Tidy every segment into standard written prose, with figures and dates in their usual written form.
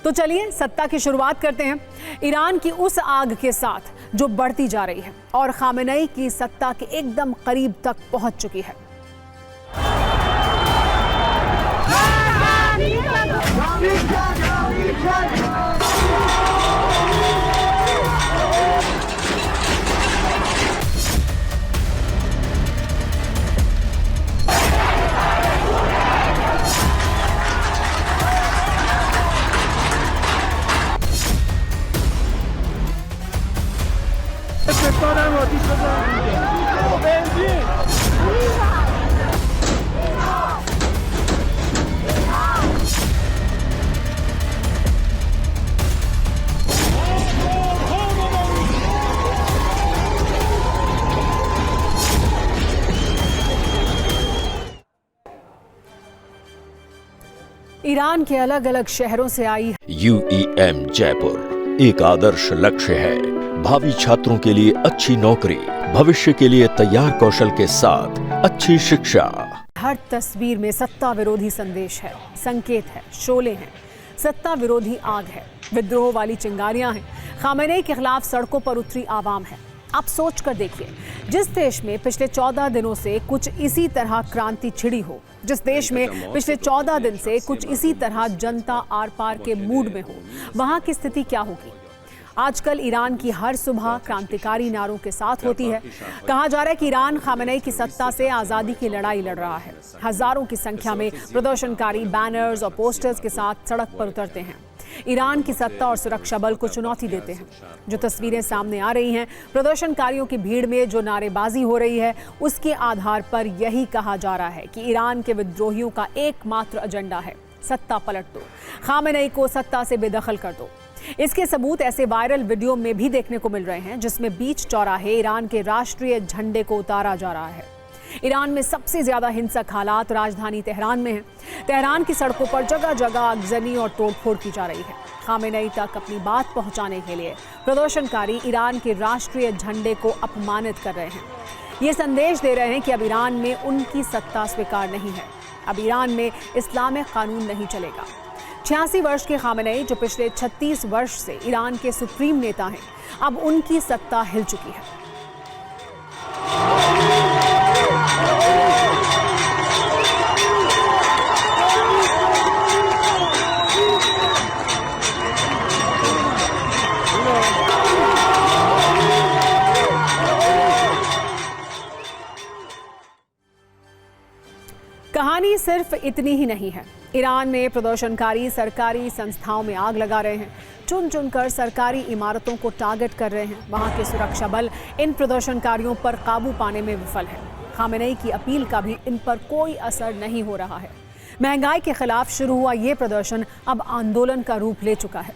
तो चलिए सत्ता की शुरुआत करते हैं ईरान की उस आग के साथ जो बढ़ती जा रही है और खामेनेई की सत्ता के एकदम करीब तक पहुंच चुकी है। ईरान के अलग अलग शहरों से आई UEM जयपुर एक आदर्श लक्ष्य है। भावी छात्रों के लिए अच्छी नौकरी, भविष्य के लिए तैयार कौशल के साथ अच्छी शिक्षा। हर तस्वीर में सत्ता विरोधी संदेश है, संकेत है, शोले हैं, सत्ता विरोधी आग है, विद्रोह वाली चिंगारियां हैं, खामेनेई के खिलाफ सड़कों पर उतरी आवाम है। आप सोच कर देखिए, जिस देश में पिछले 14 दिनों से कुछ इसी तरह क्रांति छिड़ी हो, जिस देश में पिछले 14 दिन से कुछ इसी तरह जनता आर पार के मूड में हो, वहां की स्थिति क्या होगी? आजकल ईरान की हर सुबह क्रांतिकारी नारों के साथ होती है। कहा जा रहा है कि ईरान खामेनेई की सत्ता से आज़ादी की लड़ाई लड़ रहा है। हजारों की संख्या में प्रदर्शनकारी बैनर्स और पोस्टर्स के साथ सड़क पर उतरते हैं, ईरान की सत्ता और सुरक्षा बल को चुनौती देते हैं। जो तस्वीरें सामने आ रही हैं, प्रदर्शनकारियों की भीड़ में जो नारेबाजी हो रही है, उसके आधार पर यही कहा जा रहा है कि ईरान के विद्रोहियों का एकमात्र एजेंडा है सत्ता पलट दो, खामेनेई को सत्ता से बेदखल कर दो। इसके सबूत ऐसे वायरल वीडियो में भी देखने को मिल रहे हैं जिसमें बीच चौराहे ईरान के राष्ट्रीय झंडे को उतारा जा रहा है। ईरान में सबसे ज्यादा हिंसक हालात राजधानी तेहरान में है। तेहरान की सड़कों पर जगह जगह आगजनी और तोड़फोड़ की जा रही है। खामेनेई तक अपनी बात पहुंचाने के लिए प्रदर्शनकारी ईरान के राष्ट्रीय झंडे को अपमानित कर रहे हैं। ये संदेश दे रहे हैं कि अब ईरान में उनकी सत्ता स्वीकार नहीं है, अब ईरान में इस्लामिक कानून नहीं चलेगा। 86 वर्ष के खामेनेई, जो पिछले 36 वर्ष से ईरान के सुप्रीम नेता हैं, अब उनकी सत्ता हिल चुकी है। कहानी सिर्फ इतनी ही नहीं है। ईरान में प्रदर्शनकारी सरकारी संस्थाओं में आग लगा रहे हैं, चुन चुनकर सरकारी इमारतों को टारगेट कर रहे हैं। वहां के सुरक्षा बल इन प्रदर्शनकारियों पर काबू पाने में विफल है। खामेनेई की अपील का भी इन पर कोई असर नहीं हो रहा है। महंगाई के खिलाफ शुरू हुआ ये प्रदर्शन अब आंदोलन का रूप ले चुका है।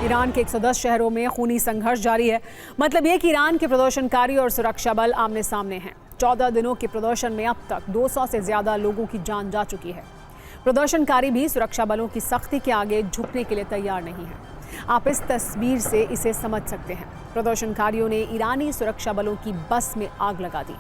ईरान के 110 शहरों में खूनी संघर्ष जारी है। मतलब ये कि ईरान के प्रदर्शनकारी और सुरक्षा बल आमने सामने हैं। 14 दिनों के प्रदर्शन में अब तक 200 से ज्यादा लोगों की जान जा चुकी है। प्रदर्शनकारी भी सुरक्षा बलों की सख्ती के आगे झुकने के लिए तैयार नहीं है। आप इस तस्वीर से इसे समझ सकते हैं। प्रदर्शनकारियों ने ईरानी सुरक्षा बलों की बस में आग लगा दी।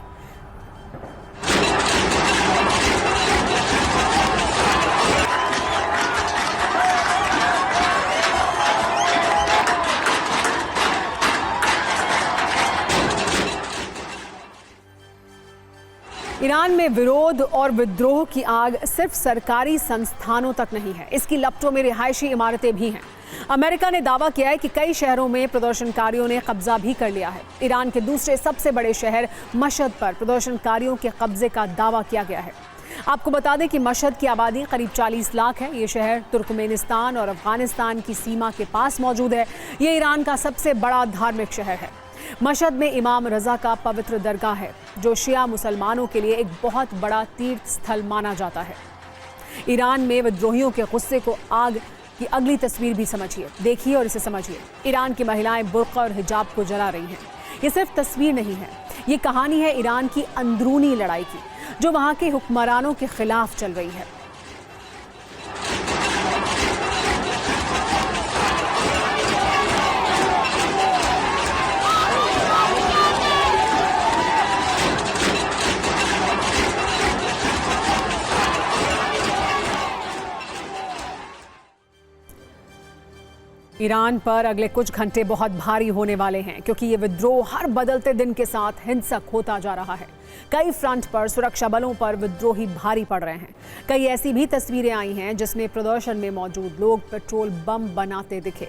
ईरान में विरोध और विद्रोह की आग सिर्फ सरकारी संस्थानों तक नहीं है, इसकी लपटों में रिहायशी इमारतें भी हैं। अमेरिका ने दावा किया है कि कई शहरों में प्रदर्शनकारियों ने कब्जा भी कर लिया है। ईरान के दूसरे सबसे बड़े शहर मशहद पर प्रदर्शनकारियों के कब्जे का दावा किया गया है। आपको बता दें कि मशहद की आबादी करीब 40 लाख है। ये शहर तुर्कमेनिस्तान और अफगानिस्तान की सीमा के पास मौजूद है। ये ईरान का सबसे बड़ा धार्मिक शहर है। मशहद में इमाम रजा का पवित्र दरगाह है, जो शिया मुसलमानों के लिए एक बहुत बड़ा तीर्थ स्थल माना जाता है। ईरान में विद्रोहियों के गुस्से को आग की अगली तस्वीर भी समझिए, देखिए और इसे समझिए। ईरान की महिलाएं बुर्का और हिजाब को जला रही हैं। ये सिर्फ तस्वीर नहीं है, ये कहानी है ईरान की अंदरूनी लड़ाई की, जो वहां के हुक्मरानों के खिलाफ चल रही है। ईरान पर अगले कुछ घंटे बहुत भारी होने वाले हैं क्योंकि ये विद्रोह हर बदलते दिन के साथ हिंसक होता जा रहा है। कई फ्रंट पर सुरक्षा बलों पर विद्रोही भारी पड़ रहे हैं। कई ऐसी भी तस्वीरें आई हैं जिसमें प्रदर्शन में मौजूद लोग पेट्रोल बम बनाते दिखे।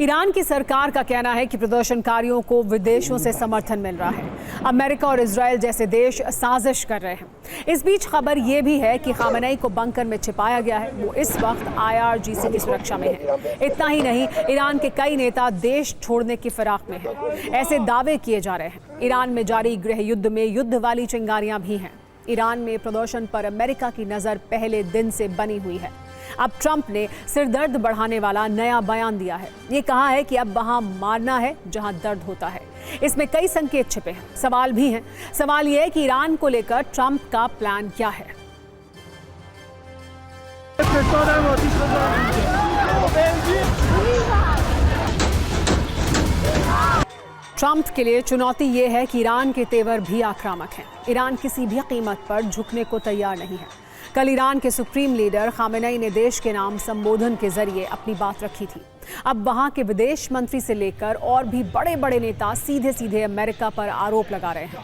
ईरान की सरकार का कहना है कि प्रदर्शनकारियों को विदेशों से समर्थन मिल रहा है। अमेरिका और इजराइल जैसे देश साजिश कर रहे हैं। इस बीच खबर यह भी है कि खामेनेई को बंकर में छिपाया गया है। वो इस वक्त IRGC की सुरक्षा में है। इतना ही नहीं, ईरान के कई नेता देश छोड़ने की फिराक में हैं। ऐसे दावे किए जा रहे हैं। ईरान में जारी गृह युद्ध में युद्ध वाली चिंगारियां भी हैं। ईरान में प्रदर्शन पर अमेरिका की नज़र पहले दिन से बनी हुई है। अब ट्रंप ने सिरदर्द बढ़ाने वाला नया बयान दिया है। ये कहा है कि अब वहां मारना है जहां दर्द होता है। इसमें कई संकेत छिपे हैं, सवाल भी हैं। सवाल ये है कि ईरान को लेकर ट्रंप का प्लान क्या है। ट्रंप के लिए चुनौती ये है कि ईरान के तेवर भी आक्रामक हैं। ईरान किसी भी कीमत पर झुकने को तैयार नहीं है। कल ईरान के सुप्रीम लीडर खामेनेई ने देश के नाम संबोधन के जरिए अपनी बात रखी थी। अब वहां के विदेश मंत्री से लेकर और भी बड़े बड़े नेता सीधे सीधे अमेरिका पर आरोप लगा रहे हैं।